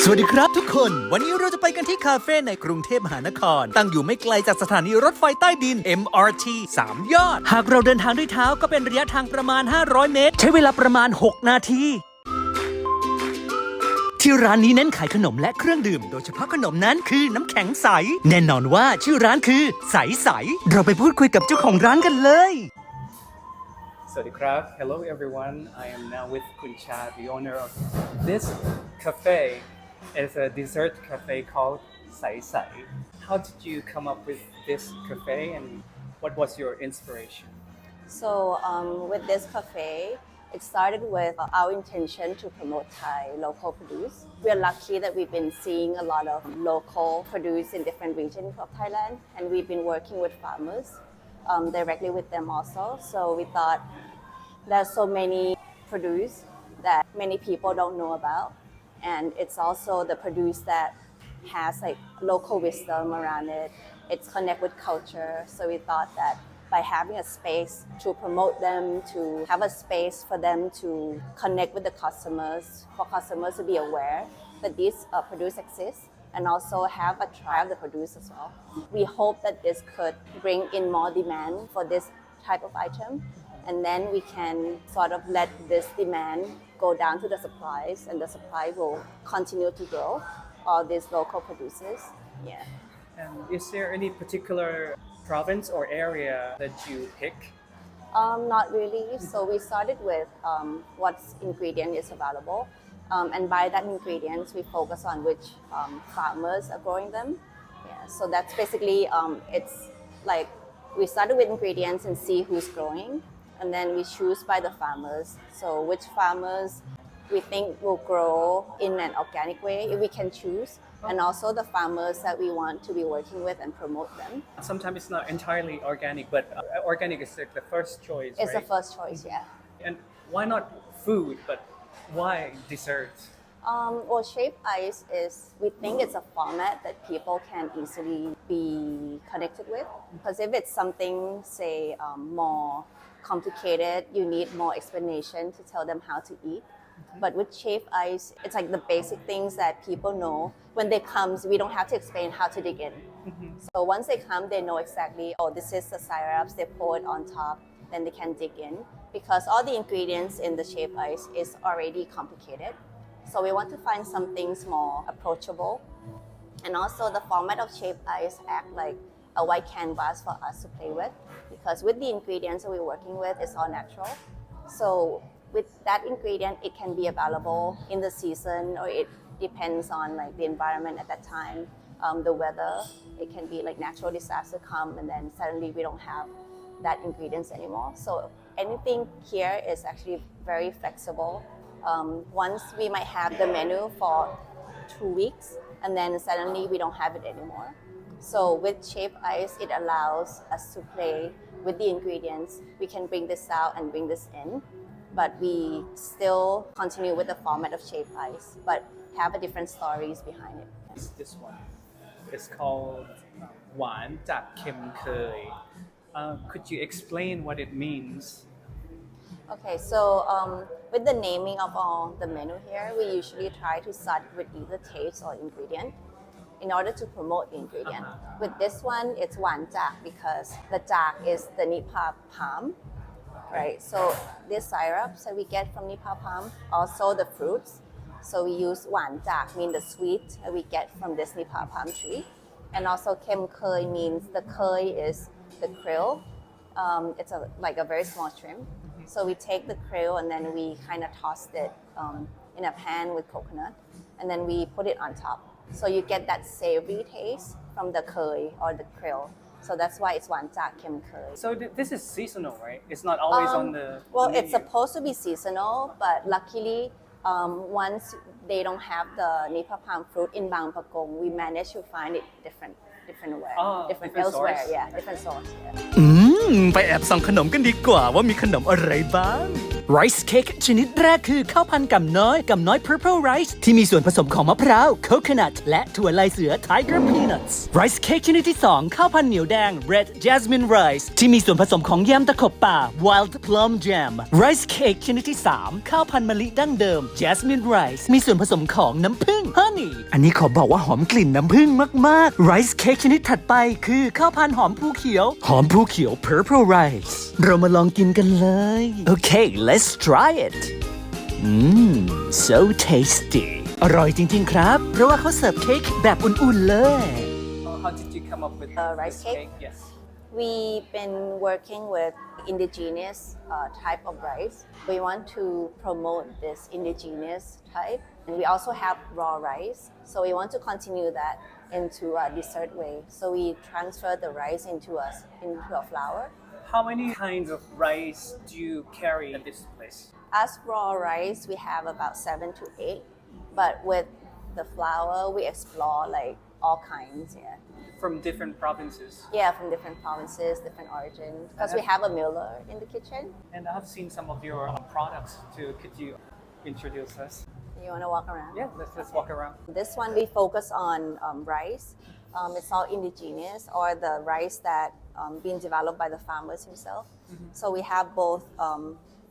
สวัสดีครับทุกคนวันนี้เราจะไปกันที่คาเฟ่ในกรุงเทพมหานครตั้งอยู่ไม่ไกลจากสถานีรถไฟใต้ดิน MRT 3 ยอดหากเราเดินทางด้วยเท้าก็เป็นระยะทางประมาณ500เมตรใช้เวลาประมาณ6นาทีที่ร้านนี้เน้นขายขนมและเครื่องดื่มโดยเฉพาะขนมนั้นคือน้ำแข็งใสแน่นอนว่าชื่อร้านคือใสใสเราไปพูดคุยกับเจ้าของร้านกันเลยสวัสดีครับ Hello everyone. I am now with Kun Cha, the owner of this cafe. It's a dessert cafe called Sai Sai. How did you come up with this cafe and what was your inspiration? So with this cafe, it started with our intention to promote Thai local produce. We are lucky that we've been seeing a lot of local produce in different regions of Thailand, and we've been working with farmers directly with them also. So we thought there's so many produce that many people don't know about, and it's also the produce that has like local wisdom around it. It's connect with culture. So we thought that by having a space to promote them, to have a space for them to connect with the customers, for customers to be aware that these produce exist, and also have a try of the produce as well. We hope that this could bring in more demand for this type of item, and then we can sort of let this demand go down to the supplies, and the supply will continue to grow all these local producers. Yeah. And is there any particular province or area that you pick? Not really. So we started with what ingredient is available, and by that ingredients we focus on which farmers are growing them. Yeah. So that's basically it's like we started with ingredients and see who's growing, and then we choose by the farmers. So which farmers we think will grow in an organic way if we can choose, and also the farmers that we want to be working with and promote them. Sometimes it's not entirely organic, but organic is like the first choice, It's right? the first choice, yeah. And why not food, but why desserts? Well, shaved ice is, we think it's a format that people can easily be connected with. Because if it's something, say, more complicated, you need more explanation to tell them how to eat. But with shaved ice, it's like the basic things that people know. When they come, we don't have to explain how to dig in. So once they come, they know exactly, oh, this is the syrups, they pour it on top, then they can dig in. Because all the ingredients in the shaved ice is already complicated. So we want to find some things more approachable. And also the format of shaved ice act like a white canvas for us to play with. Because with the ingredients that we're working with, it's all natural. So with that ingredient, it can be available in the season, or it depends on like the environment at that time, the weather. It can be like natural disaster come, and then suddenly we don't have that ingredients anymore. So anything here is actually very flexible. Once we might have the menu for 2 weeks, and then suddenly we don't have it anymore. So with shaved ice, it allows us to play with the ingredients. We can bring this out and bring this in, but we still continue with the format of shaved ice, but have a different stories behind it. This one. It's called หวานจากเค็มเคย Could you explain what it means? Okay, so with the naming of all the menu here, we usually try to start with either taste or ingredient in order to promote the ingredient. With this one, it's หวานจาก because the jak is the nipa palm, right? So this syrups that we get from nipa palm, also the fruits. So we use หวานจาก mean the sweet that we get from this nipa palm tree. And also เค็มเคย means the koi is the krill. It's like a very small shrimp. So we take the krill and then we kind of toss it in a pan with coconut, and then we put it on top. So you get that savory taste from the koi or the krill. So that's why it's หวานจากเค็มเคย. So this is seasonal, right? It's not always on the Well, menu. it's supposed to be seasonal, but luckily, once they don't have the nipa palm fruit in Bang Pakong, we managed to find it different where, different elsewhere. source. Yeah, different source. Yeah. ไปแอบส่องขนมกันดีกว่าว่ามีขนมอะไรบ้าง Rice Cake ชนิดแรกคือข้าวพันธุ์ก่ำน้อย Purple Rice ที่มีส่วนผสมของมะพร้าว Coconut และถั่วลายเสือ Tiger Peanuts Rice Cake ชนิดที่ 2 ข้าวพันธุ์เหนียวแดง Red Jasmine Rice ที่มีส่วนผสมของแยมตะขบป่า Wild Plum Jam Rice Cake ชนิดที่ 3 ข้าวพันธุ์มะลิดั้งเดิม Jasmine Rice มีส่วนผสมของน้ำผึ้ง Honey อันนี้ขอบอกว่าหอมกลิ่นน้ำผึ้งมากๆ Rice Cake ชนิดถัดไปคือข้าวพันธุ์หอมภูเขียว Purple Rice เรามาลองกินกันเลย Okay let's try it so tasty อร่อยจริงๆครับเพราะว่าเขาเสิร์ฟเค้กแบบอุ่นๆเลย How did you come up with rice this cake? Yes. We've been working with indigenous type of rice. We want to promote this indigenous type. And we also have raw rice. So we want to continue that into a dessert way. So we transfer the rice into a flour. How many kinds of rice do you carry at this place? As raw rice, we have about 7 to 8. But with the flour, we explore like all kinds, yeah. From different provinces. Yeah, from different provinces, different origins. Because we have a miller in the kitchen. And I've seen some of your products too. Could you introduce us? You want to walk around? Yeah, let's walk around. This one we focus on rice. It's all indigenous or the rice that being developed by the farmers himself. So we have both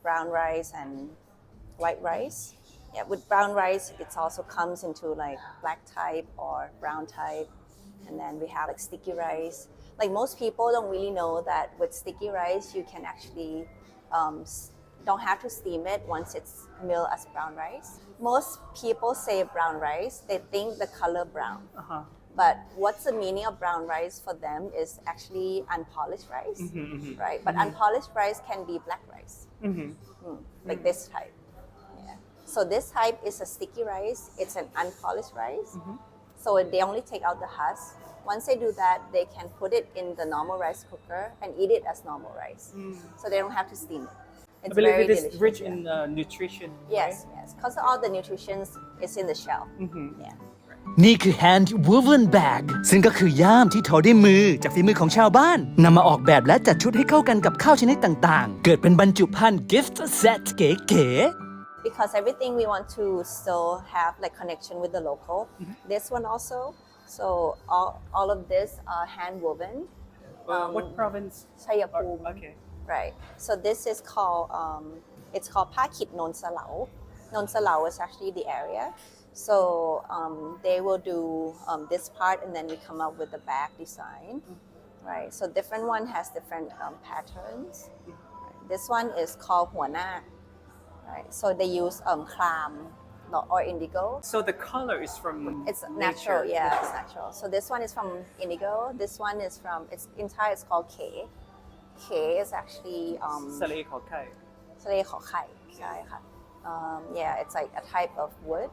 brown rice and white rice. Yeah, with brown rice, it also comes into like black type or brown type. And then we have like sticky rice. Like most people don't really know that with sticky rice, you can actually don't have to steam it once it's milled as brown rice. Most people say brown rice, they think the color brown. But what's the meaning of brown rice for them is actually unpolished rice, right? But unpolished rice can be black rice, like this type. Yeah. So this type is a sticky rice. It's an unpolished rice. So they only take out the husk. Once they do that, they can put it in the normal rice cooker and eat it as normal rice. So they don't have to steam it. It's I believe very it is delicious, rich yeah. in nutrition. Yes, yes. Because all the nutrition is in the shell. Yeah. นี่คือ hand woven bag ซึ่งก็คือย่ามที่ทอด้วยมือจากฝีมือของชาวบ้านนำมาออกแบบและจัดชุดให้เข้ากันกับข้าวชนิดต่างๆเกิดเป็นบรรจุภัณฑ์ gift set เก๋ๆ Because everything we want to still have like connection with the local. This one also. So all of this are hand woven. What province? Chayapum. Okay. Right. So this is called it's called Pa Khit Non Salau. Non Salau is actually the area. So they will do this part and then we come up with the bag design. Right. So different one has different patterns. This one is called Huana. Right. So they use clam or indigo. So the color is from It's natural, nature. yeah, it's natural. So this one is from indigo. This one is from, it's in Thai it's called K. K is actually สะเลขอไข่ ทะเลขอไข่ใช่ค่ะ yeah, it's like a type of wood.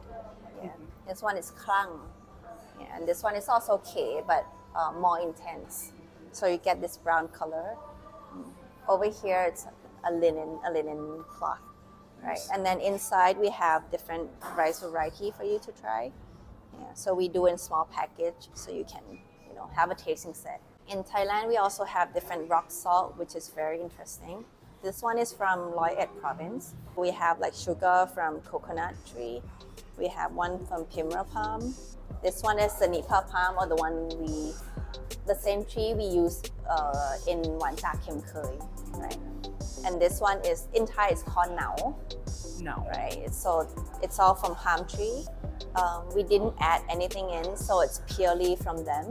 Yeah. This one is klang. Yeah, and this one is also K, but more intense. So you get this brown color. Over here, it's a linen cloth, right? And then inside we have different rice variety for you to try. Yeah, so we do in small package, so you can, have a tasting set. In Thailand, we also have different rock salt, which is very interesting. This one is from Loy Et province. We have like sugar from coconut tree. We have one from Pimra palm. This one is the Nipa palm, or the same tree we use in Wan Cha Kem Khơi, right? And this one is, in Thai, it's called Nao. No. Right, so it's all from palm tree. We didn't add anything in, so it's purely from them.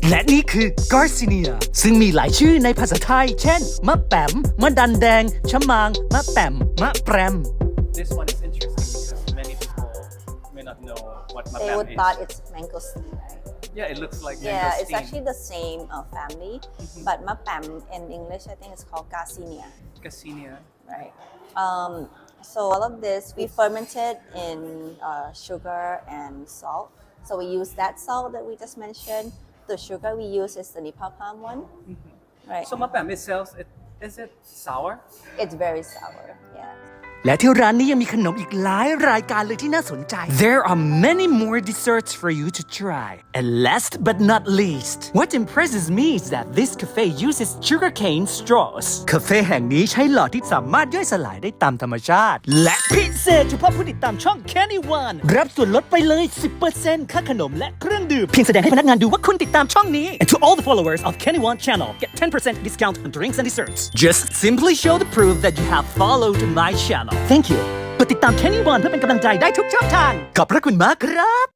และนี่คือ Garcinia ซึ่งมีหลายชื่อในภาษาไทยเช่นมะแปมมะดันแดงชะมางมะแปมมะแปรม This one is interesting because many people may not know what They mapam would is. thought it's mangosteen, right? Yeah, it looks like Yeah, mangosteen. it's actually the same family, but mapam in English I think it's called Garcinia, Garcinia. right? So all of this we fermented in sugar and salt. So we use that salt that we just mentioned. The sugar we use is the Nipa palm one, right? So mapam itself, is it sour? It's very sour, yeah. และที่ร้านนี้ยังมีขนมอีกหลายรายการเลยที่น่าสนใจ There are many more desserts for you to try. And last but not least, what impresses me is that this cafe uses sugarcane straws. คาเฟ่แห่งนี้ใช้หลอดที่สามารถย่อยสลายได้ตามธรรมชาติ และพิเศษเฉพาะผู้ติดตามช่อง kenniiwon รับส่วนลดไปเลย 10% ค่าขนมและเครื่องดื่มเพียงแสดงให้พนักงานดูว่าคุณติดตามช่องนี้ And to all the followers of kenniiwon channel, get 10% discount on drinks and desserts. Just simply show the proof that you have followed my channel. Thank you. กดติดตาม kenniiwon เพื่อเป็นกำลังใจได้ทุกช่องทางขอบพระคุณมากครับ